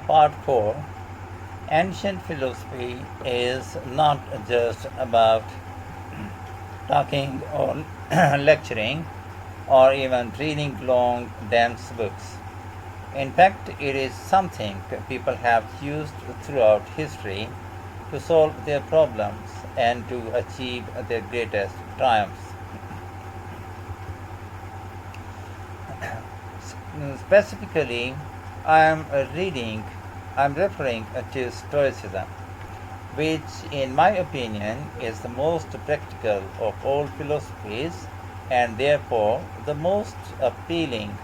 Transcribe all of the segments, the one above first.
Part 4. Ancient philosophy is not just about talking or lecturing or even reading long, dense books. In fact, it is something people have used throughout history to solve their problems and to achieve their greatest triumphs. Specifically, I am I'm referring to Stoicism, which, in my opinion, is the most practical of all philosophies and therefore the most appealing.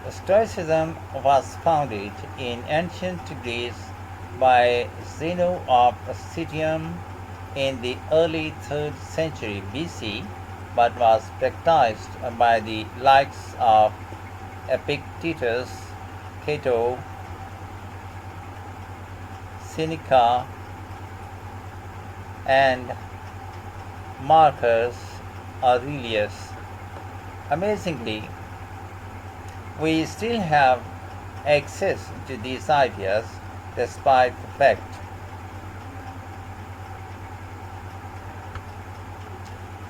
Stoicism was founded in ancient Greece by Zeno of Citium in the early 3rd century BC, but was practiced by the likes of Epictetus, Cato, Seneca, and Marcus Aurelius. Amazingly, we still have access to these ideas despite the fact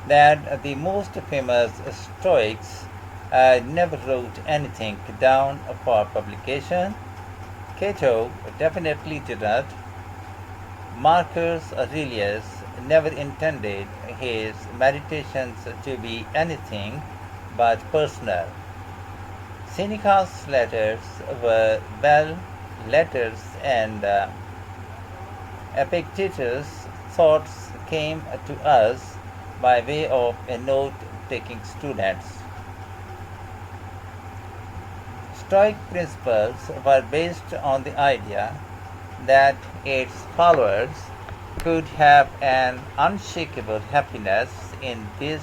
that the most famous Stoics never wrote anything down for publication. Cato definitely did not. Marcus Aurelius never intended his meditations to be anything but personal. Seneca's letters were letters, and Epictetus' thoughts came to us by way of a note taking students. Stoic principles were based on the idea that its followers could have an unshakable happiness in this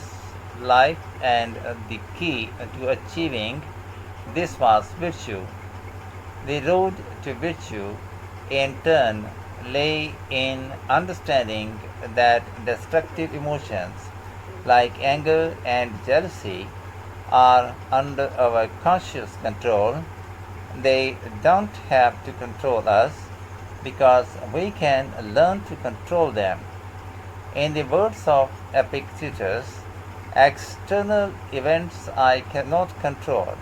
life, and the key to achieving this was virtue. The road to virtue, in turn, lay in understanding that destructive emotions like anger and jealousy are under our conscious control. They don't have to control us because we can learn to control them. In the words of Epictetus, external events I cannot control,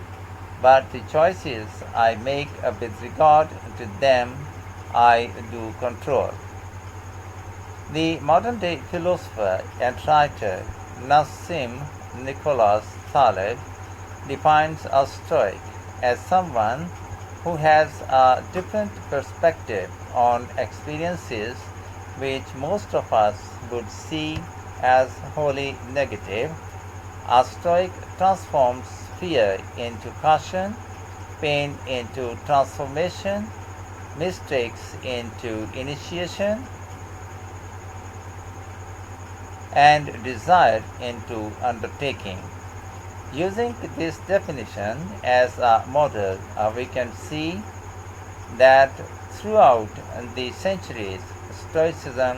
but the choices I make with regard to them I do control. The modern day philosopher and writer Nassim Nicholas Taleb defines a Stoic as someone who has a different perspective on experiences which most of us would see as wholly negative. A Stoic transforms fear into caution, pain into transformation, mistakes into initiation, and desire into undertaking. Using this definition as a model, we can see that throughout the centuries, Stoicism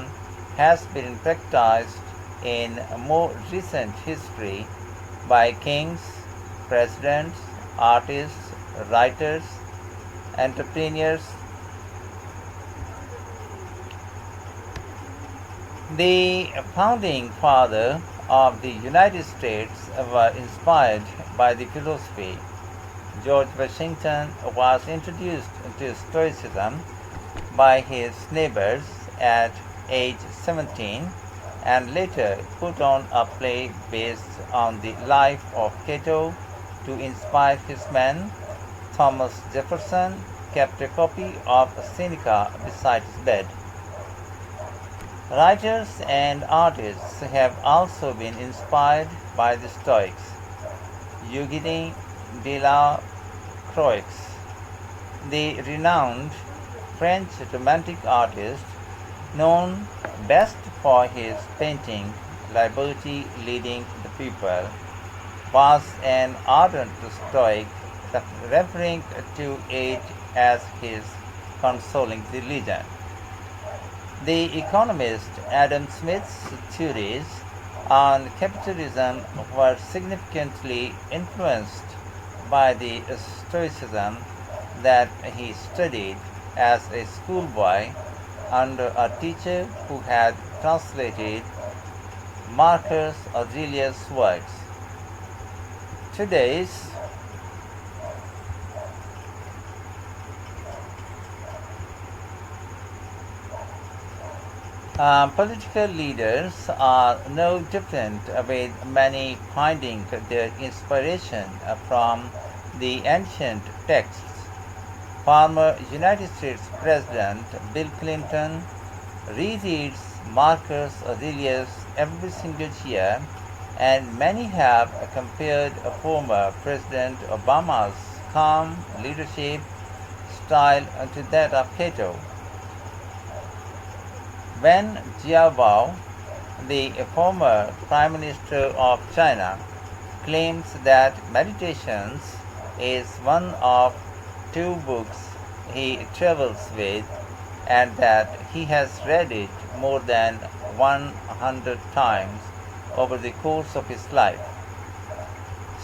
has been practiced in more recent history by kings, presidents, artists, writers, entrepreneurs. The founding father of the United States were inspired by the philosophy. George Washington was introduced to Stoicism by his neighbors at age 17 and later put on a play based on the life of Cato to inspire his men. Thomas Jefferson kept a copy of Seneca beside his bed. Writers and artists have also been inspired by the Stoics. Eugène de la Croix, the renowned French Romantic artist, known best for his painting Liberty Leading the People, was an ardent Stoic, referring to it as his consoling religion. The economist Adam Smith's theories on capitalism were significantly influenced by the Stoicism that he studied. as a schoolboy under a teacher who had translated Marcus Aurelius' words. Today's political leaders are no different, with many finding their inspiration from the ancient texts. Former United States President Bill Clinton rereads Marcus Aurelius every single year, and many have compared former President Obama's calm leadership style to that of Cato. When Jiabao, the former Prime Minister of China, claims that Meditations is one of two books he travels with and that he has read it more than 100 times over the course of his life.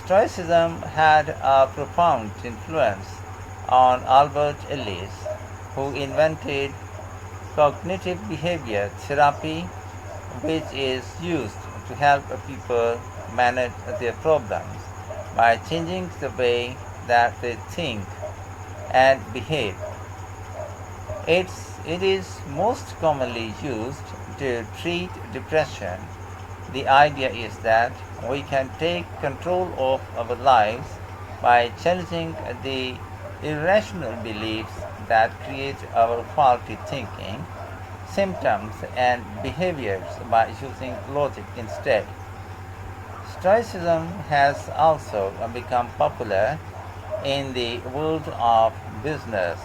Stoicism had a profound influence on Albert Ellis, who invented cognitive behavior therapy, which is used to help people manage their problems by changing the way that they think and behave. It is most commonly used to treat depression. The idea is that we can take control of our lives by challenging the irrational beliefs that create our faulty thinking, symptoms, and behaviors by using logic instead. Stoicism has also become popular in the world of business.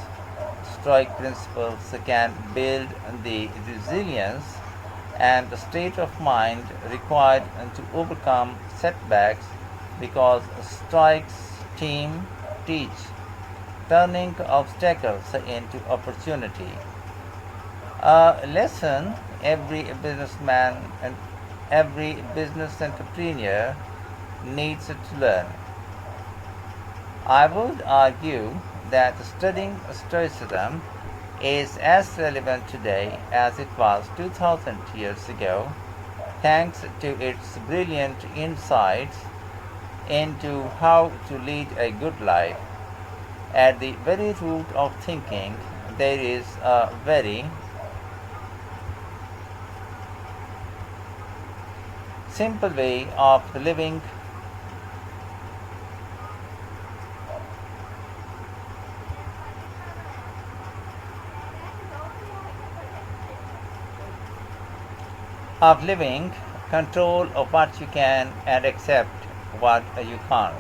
Stoic principles can build the resilience and state of mind required to overcome setbacks because Stoics teach turning obstacles into opportunity. A lesson every businessman and every business entrepreneur needs to learn. I would argue that studying Stoicism is as relevant today as it was 2000 years ago, thanks to its brilliant insights into how to lead a good life. At the very root of thinking, there is a very simple way of living. Control of what you can and accept what you can't.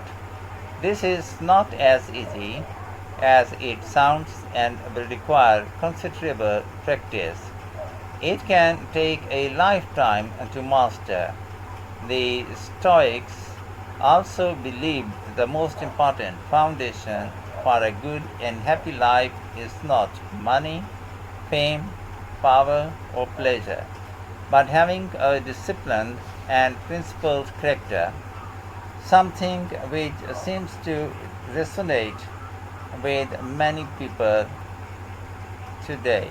This is not as easy as it sounds and will require considerable practice. It can take a lifetime to master. The Stoics also believed the most important foundation for a good and happy life is not money, fame, power, or pleasure, but having a disciplined and principled character, something which seems to resonate with many people today.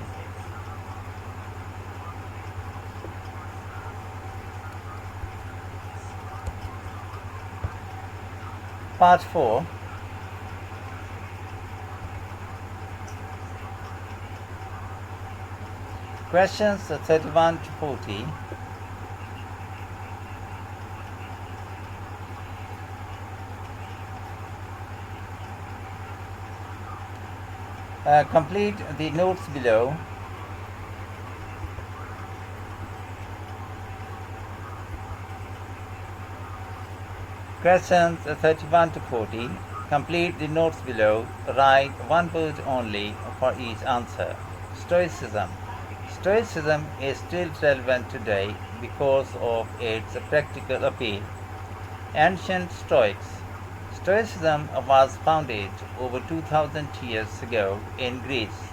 Part 4. Questions 31 to 40. Complete the notes below. Questions 31 to 40. Complete the notes below. Write one word only for each answer. Stoicism. Stoicism is still relevant today because of its practical appeal. Ancient Stoics. Stoicism was founded over 2000 years ago in Greece.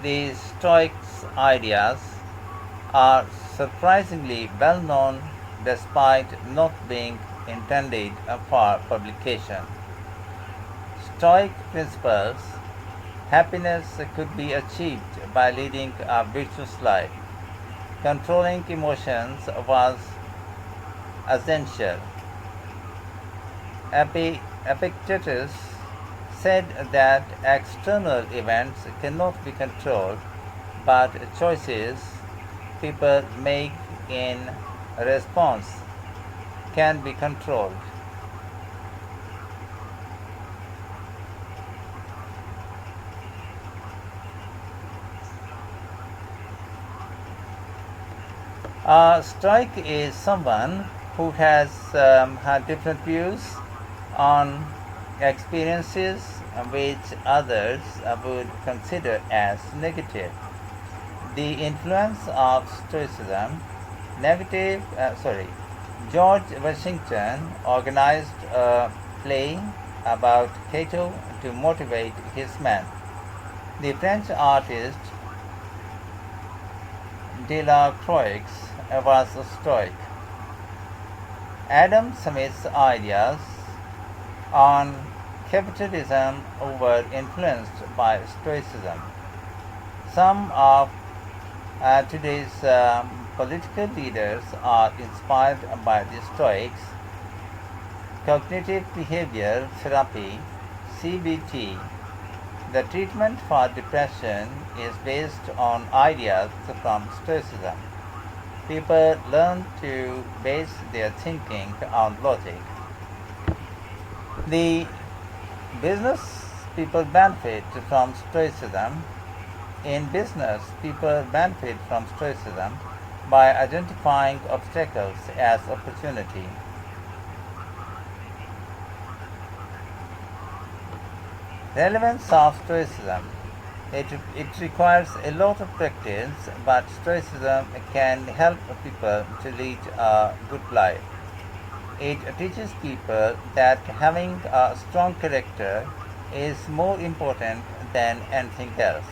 The Stoics' ideas are surprisingly well known despite not being intended for publication. Stoic principles Happiness could be achieved by leading a virtuous life. Controlling emotions was essential. Epictetus said that external events cannot be controlled, but choices people make in response can be controlled. A Stoic is someone who has had different views on experiences which others would consider as negative. The influence of Stoicism, negative, George Washington organized a play about Cato to motivate his men. The French artist Delacroix was a Stoic. Adam Smith's ideas on capitalism were influenced by Stoicism. Some of today's political leaders are inspired by the Stoics. Cognitive behavioral therapy, CBT, the treatment for depression, is based on ideas from Stoicism. People learn to base their thinking on logic. The business people benefit from Stoicism. In business, people benefit from Stoicism by identifying obstacles as opportunity. Relevance of Stoicism. It requires a lot of practice, but Stoicism can help people to lead a good life. It teaches people that having a strong character is more important than anything else.